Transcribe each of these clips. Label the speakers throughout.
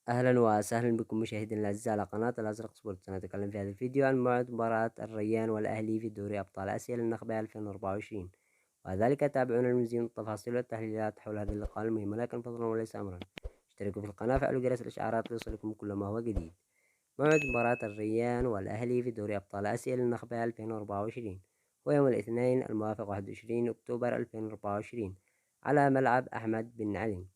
Speaker 1: أهلا وسهلا بكم مشاهدينا الأعزاء على قناة الأزرق سبورت. سنتكلم في هذا الفيديو عن موعد مباراة الريان والأهلي في دوري أبطال آسيا للنخبة 2024، وذلك تابعونا لمزيد من التفاصيل والتحليلات حول هذا اللقاء المهم. لكن فضلا وليس أمرا، اشتركوا في القناة وفعلوا جرس الإشعارات ليصلكم كل ما هو جديد. موعد مباراة الريان والأهلي في دوري أبطال آسيا للنخبة 2024 ويوم الاثنين الموافق 21 أكتوبر 2024 على ملعب أحمد بن علي.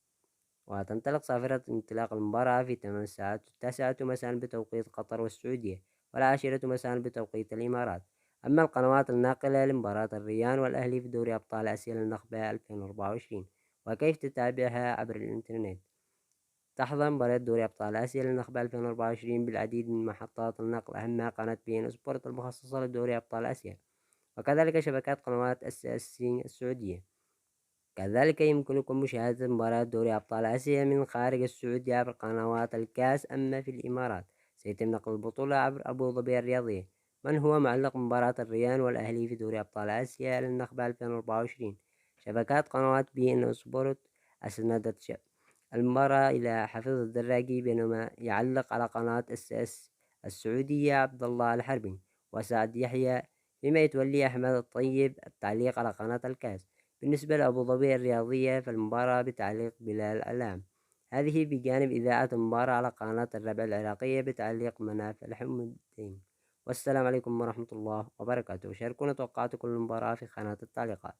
Speaker 1: وتنطلق صافرة انطلاق المباراة في تمام الساعة 9 مساء بتوقيت قطر والسعودية، والعاشرة مساء بتوقيت الإمارات. أما القنوات الناقلة لمباراة الريان والأهلي في دوري أبطال آسيا للنخبة 2024 وكيف تتابعها عبر الإنترنت. تحظى مباراة دوري أبطال آسيا للنخبة 2024 بالعديد من محطات النقل، أهمها قناة بي إن سبورت المخصصة لدوري أبطال آسيا، وكذلك شبكات قنوات السي السعودية. كذلك يمكنكم مشاهدة مباراة دوري أبطال آسيا من خارج السعودية عبر قنوات الكاس. أما في الإمارات سيتم نقل البطولة عبر أبو ظبي الرياضية. من هو معلق مباراة الريان والأهلي في دوري أبطال آسيا للنخبة 2024؟ شبكات قنوات بي إن سبورت أسندت المباراة إلى حفيظ الدراجي، بينما يعلق على قناة اس السعودية عبد الله الحربي وسعد يحيى، بما يتولي أحمد الطيب التعليق على قناة الكاس. بالنسبة لأبو ظبي الرياضية فالمباراة بتعليق بلال علام، هذه بجانب إذاعة المباراة على قناة الربع العراقية بتعليق مناف الحمدين. والسلام عليكم ورحمة الله وبركاته. شاركونا توقعات كل مباراة في قناة التعليقات.